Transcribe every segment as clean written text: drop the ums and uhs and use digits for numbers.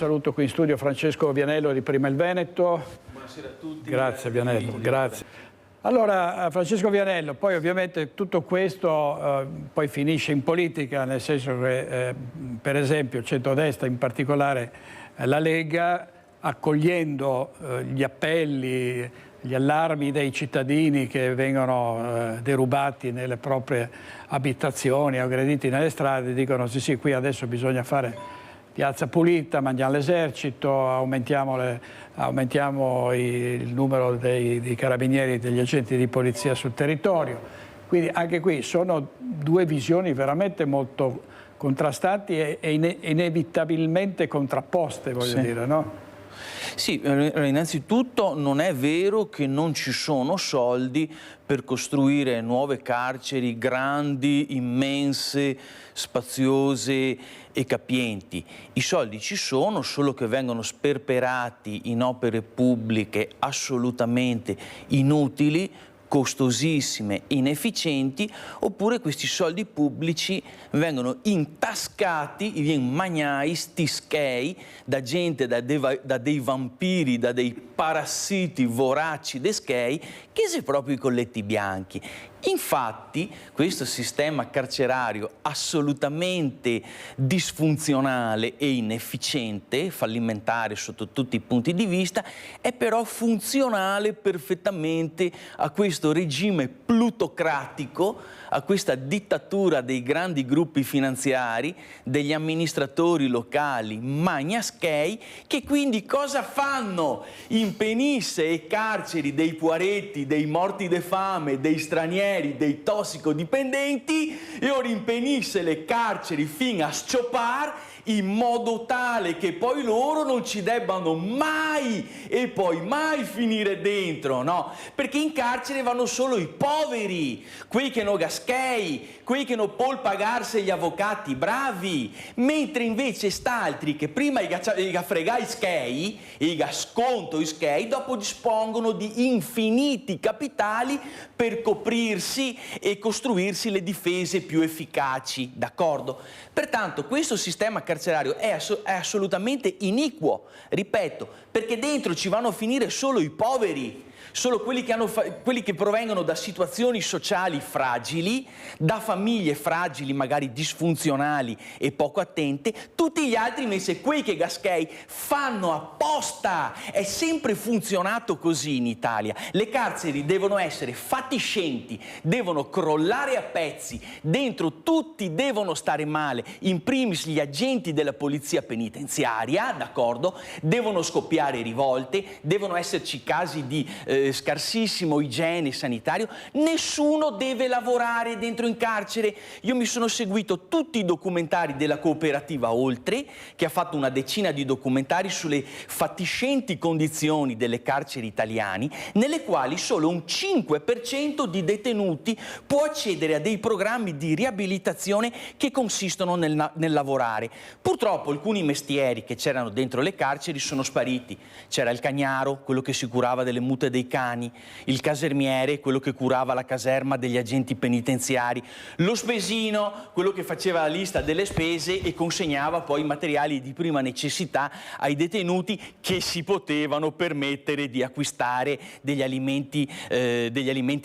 saluto qui in studio Francesco Vianello di Prima il Veneto. Buonasera a tutti. Grazie Vianello, grazie. Allora, Francesco Vianello, poi ovviamente tutto questo poi finisce in politica, nel senso che per esempio il centrodestra, in particolare la Lega, accogliendo gli appelli, gli allarmi dei cittadini che vengono derubati nelle proprie abitazioni, aggrediti nelle strade, dicono sì, qui adesso bisogna fare piazza pulita, mandiamo l'esercito, aumentiamo il numero dei carabinieri e degli agenti di polizia sul territorio. Quindi anche qui sono due visioni veramente molto contrastanti e inevitabilmente contrapposte, voglio dire, no? Sì, innanzitutto non è vero che non ci sono soldi per costruire nuove carceri grandi, immense, spaziose e capienti. I soldi ci sono, solo che vengono sperperati in opere pubbliche assolutamente inutili, costosissime, inefficienti, oppure questi soldi pubblici vengono intascati, magnai, stischei, da gente, da dei vampiri, da dei parassiti voraci deschei, che si proprio i colletti bianchi. Infatti, questo sistema carcerario assolutamente disfunzionale e inefficiente, fallimentare sotto tutti i punti di vista, è però funzionale perfettamente a questo regime plutocratico, a questa dittatura dei grandi gruppi finanziari, degli amministratori locali magnaschei, che quindi cosa fanno? In penisse e carceri dei puaretti, dei morti de fame, dei stranieri, dei tossicodipendenti, e ora in penisse le carceri fino a sciopar, in modo tale che poi loro non ci debbano mai e poi mai finire dentro, no? Perché in carcere vanno solo i poveri, quei che non gaschei, quei che non può pagarsi gli avvocati bravi, mentre invece st'altri che prima i fregai schei, i sconto i schei, dopo dispongono di infiniti capitali per coprirsi e costruirsi le difese più efficaci, d'accordo? Pertanto questo sistema carcerario è assolutamente iniquo, ripeto, perché dentro ci vanno a finire solo i poveri, solo quelli che provengono da situazioni sociali fragili, da famiglie fragili, magari disfunzionali e poco attente. Tutti gli altri invece, quei che gaschei, fanno apposta. È sempre funzionato così in Italia. Le carceri devono essere fatiscenti, devono crollare a pezzi, dentro tutti devono stare male, in primis gli agenti della polizia penitenziaria, d'accordo? Devono scoppiare rivolte, devono esserci casi di scarsissimo igiene sanitario, nessuno deve lavorare dentro in carcere. Io mi sono seguito tutti i documentari della cooperativa Oltre, che ha fatto una decina di documentari sulle fatiscenti condizioni delle carceri italiane, nelle quali solo un 5% di detenuti può accedere a dei programmi di riabilitazione che consistono nel lavorare. Purtroppo alcuni mestieri che c'erano dentro le carceri sono spariti. C'era il cagnaro, quello che si curava delle mute dei cani, il casermiere, quello che curava la caserma degli agenti penitenziari, lo spesino, quello che faceva la lista delle spese e consegnava poi materiali di prima necessità ai detenuti che si potevano permettere di acquistare degli alimenti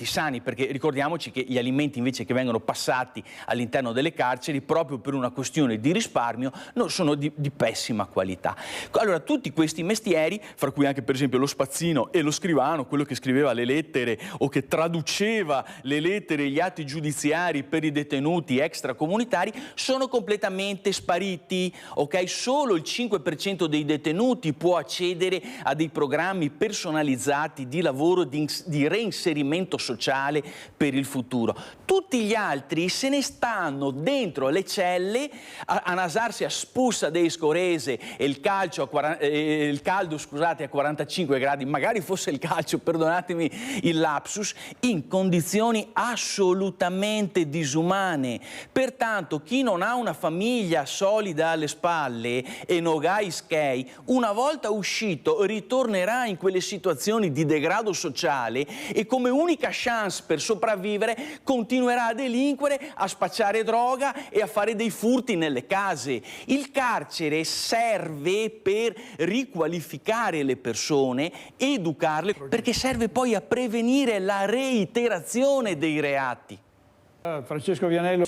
sani, perché ricordiamoci che gli alimenti invece che vengono passati all'interno delle carceri, proprio per una questione di risparmio, non sono di pessima qualità. Allora tutti questi mestieri, fra cui anche per esempio lo spazzino e lo scrivano, quello che scriveva le lettere o che traduceva le lettere e gli atti giudiziari per i detenuti extracomunitari, sono completamente spariti, ok? Solo il 5% dei detenuti può accedere a dei programmi personalizzati di lavoro, di reinserimento sociale per il futuro. Tutti gli altri se ne stanno dentro le celle a nasarsi a spuzza dei scorese e il caldo, scusate, a 45 gradi, magari fosse il calcio Fabrizio, perdonatemi il lapsus, in condizioni assolutamente disumane. Pertanto chi non ha una famiglia solida alle spalle, e nogai skei, una volta uscito ritornerà in quelle situazioni di degrado sociale e come unica chance per sopravvivere continuerà a delinquere, a spacciare droga e a fare dei furti nelle case. Il carcere serve per riqualificare le persone, educarle, perché serve poi a prevenire la reiterazione dei reati. Francesco Vianello,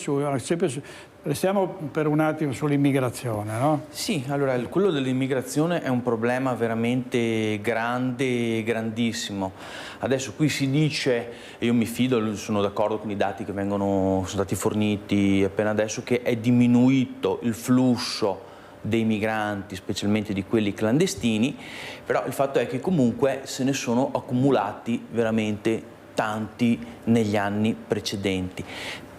restiamo per un attimo sull'immigrazione, no? Sì, allora quello dell'immigrazione è un problema veramente grande, grandissimo. Adesso qui si dice, e io mi fido, sono d'accordo con i dati che sono stati forniti appena adesso, che è diminuito il flusso dei migranti, specialmente di quelli clandestini, però il fatto è che comunque se ne sono accumulati veramente tanti negli anni precedenti.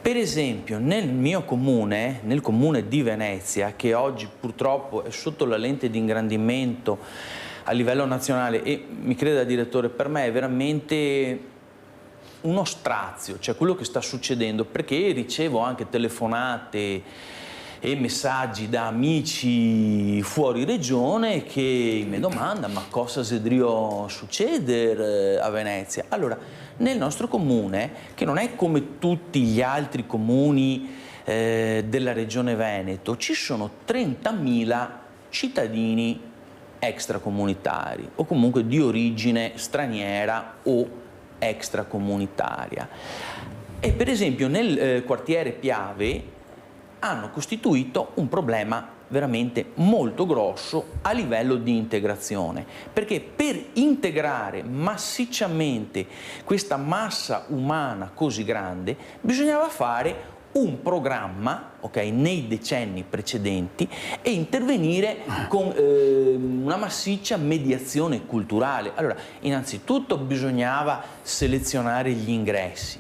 Per esempio nel mio comune, nel comune di Venezia, che oggi purtroppo è sotto la lente di ingrandimento a livello nazionale, e mi creda direttore, per me è veramente uno strazio, cioè quello che sta succedendo, perché ricevo anche telefonate e messaggi da amici fuori regione che mi domandano: ma cosa sedrio succede a Venezia? Allora, nel nostro comune, che non è come tutti gli altri comuni della regione Veneto, ci sono 30.000 cittadini extracomunitari o comunque di origine straniera o extracomunitaria. E per esempio nel quartiere Piave hanno costituito un problema veramente molto grosso a livello di integrazione, perché per integrare massicciamente questa massa umana così grande bisognava fare un programma, nei decenni precedenti, e intervenire con una massiccia mediazione culturale. Allora, innanzitutto bisognava selezionare gli ingressi,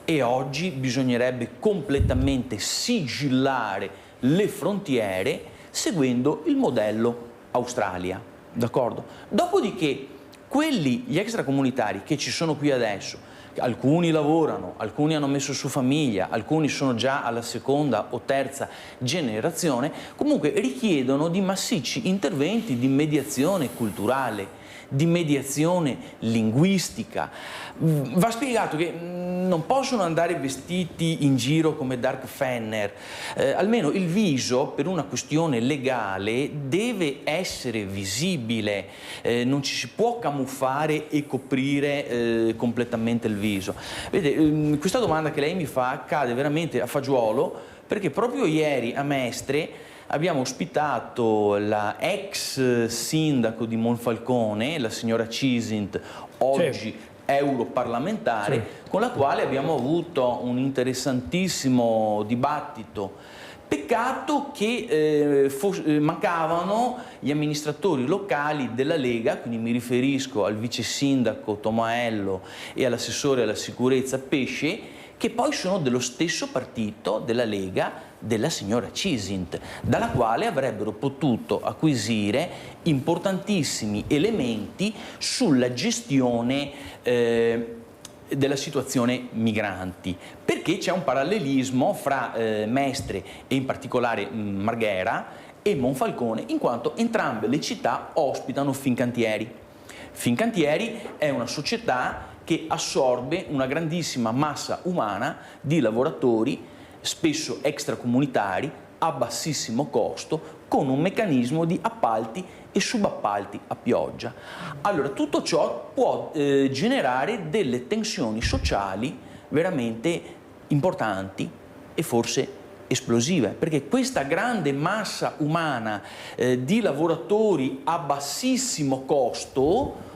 e oggi bisognerebbe completamente sigillare le frontiere seguendo il modello Australia, d'accordo? Dopodiché gli extracomunitari che ci sono qui adesso, alcuni lavorano, alcuni hanno messo su famiglia, alcuni sono già alla seconda o terza generazione, comunque richiedono di massicci interventi di mediazione culturale, di mediazione linguistica. Va spiegato che non possono andare vestiti in giro come Dark Fenner, almeno il viso per una questione legale deve essere visibile, non ci si può camuffare e coprire completamente il viso. Vede, questa domanda che lei mi fa cade veramente a fagiolo, perché proprio ieri a Mestre abbiamo ospitato la ex sindaco di Monfalcone, la signora Cisint, oggi europarlamentare, con la quale abbiamo avuto un interessantissimo dibattito. Peccato che mancavano gli amministratori locali della Lega, quindi mi riferisco al vice sindaco Tomaello e all'assessore alla sicurezza Pesce, che poi sono dello stesso partito della Lega della signora Cisint, dalla quale avrebbero potuto acquisire importantissimi elementi sulla gestione della situazione migranti, perché c'è un parallelismo fra Mestre e in particolare Marghera e Monfalcone, in quanto entrambe le città ospitano Fincantieri. Fincantieri è una società che assorbe una grandissima massa umana di lavoratori, spesso extracomunitari, a bassissimo costo, con un meccanismo di appalti e subappalti a pioggia. Allora, tutto ciò può generare delle tensioni sociali veramente importanti e forse esplosive, perché questa grande massa umana di lavoratori a bassissimo costo,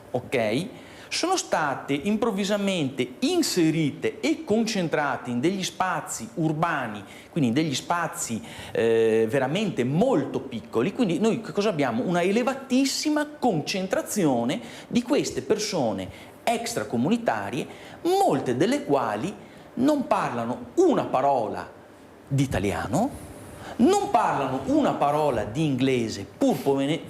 sono state improvvisamente inserite e concentrate in degli spazi urbani, quindi in degli spazi veramente molto piccoli. Quindi noi cosa abbiamo? Una elevatissima concentrazione di queste persone extracomunitarie, molte delle quali non parlano una parola di italiano, non parlano una parola di inglese, pur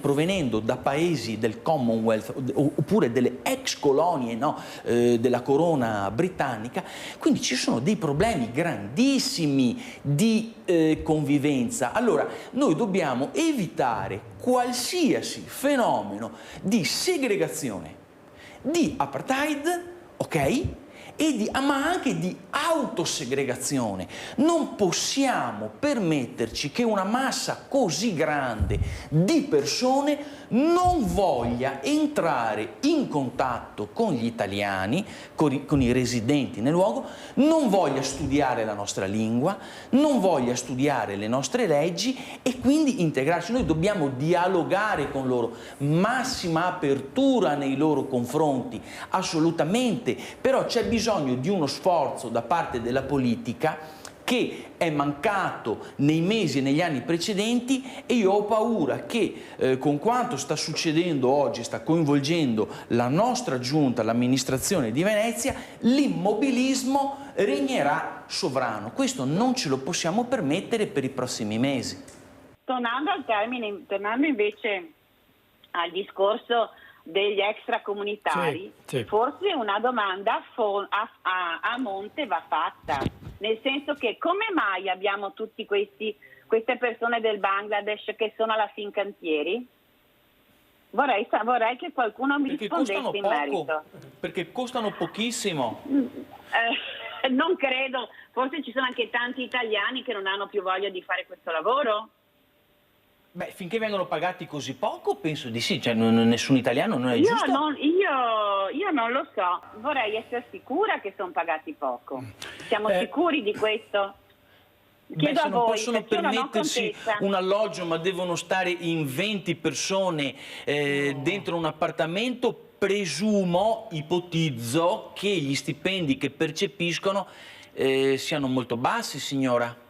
provenendo da paesi del Commonwealth oppure delle ex colonie, no, della corona britannica, quindi ci sono dei problemi grandissimi di convivenza. Allora noi dobbiamo evitare qualsiasi fenomeno di segregazione, di apartheid, ok? Ma anche di autosegregazione. Non possiamo permetterci che una massa così grande di persone non voglia entrare in contatto con gli italiani, con i residenti nel luogo, non voglia studiare la nostra lingua, non voglia studiare le nostre leggi e quindi integrarci. Noi dobbiamo dialogare con loro, massima apertura nei loro confronti, assolutamente, però c'è bisogno di uno sforzo da parte della politica che è mancato nei mesi e negli anni precedenti, e io ho paura che con quanto sta succedendo oggi, sta coinvolgendo la nostra giunta, l'amministrazione di Venezia, l'immobilismo regnerà sovrano. Questo non ce lo possiamo permettere per i prossimi mesi. Tornando invece al discorso degli extracomunitari, sì. Forse una domanda a monte va fatta, nel senso che come mai abbiamo tutti queste persone del Bangladesh che sono alla Fincantieri? Vorrei che qualcuno mi rispondesse in merito. Perché costano pochissimo. Non credo, forse ci sono anche tanti italiani che non hanno più voglia di fare questo lavoro? Beh, finché vengono pagati così poco, penso di sì, cioè nessun italiano non è giusto. Io non lo so, vorrei essere sicura che sono pagati poco. Siamo sicuri di questo? Chiedo se a non voi, possono permettersi un alloggio, ma devono stare in 20 persone dentro un appartamento, ipotizzo che gli stipendi che percepiscono siano molto bassi, signora.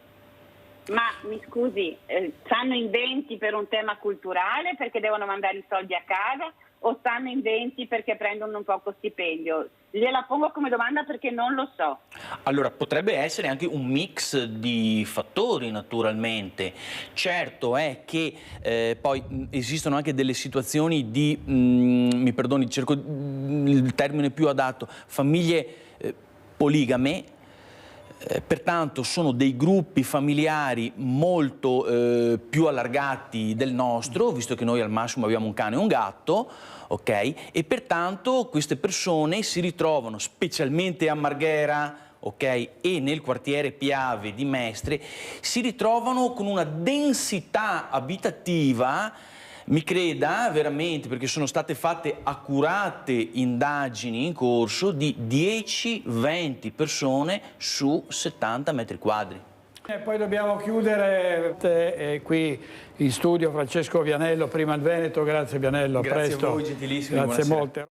Ma mi scusi, stanno in 20 per un tema culturale perché devono mandare i soldi a casa, o stanno in 20 perché prendono un poco stipendio? Gliela pongo come domanda perché non lo so. Allora, potrebbe essere anche un mix di fattori, naturalmente. Certo è che poi esistono anche delle situazioni di, mi perdoni, cerco il termine più adatto, famiglie poligame. Pertanto sono dei gruppi familiari molto più allargati del nostro, visto che noi al massimo abbiamo un cane e un gatto, ok? E pertanto queste persone si ritrovano, specialmente a Marghera, ok, e nel quartiere Piave di Mestre, si ritrovano con una densità abitativa. Mi creda veramente, perché sono state fatte accurate indagini in corso, di 10-20 persone su 70 metri quadri. E poi dobbiamo chiudere qui in studio Francesco Vianello, prima il Veneto. Grazie Vianello, a presto. Grazie a voi, gentilissimi. Grazie molte.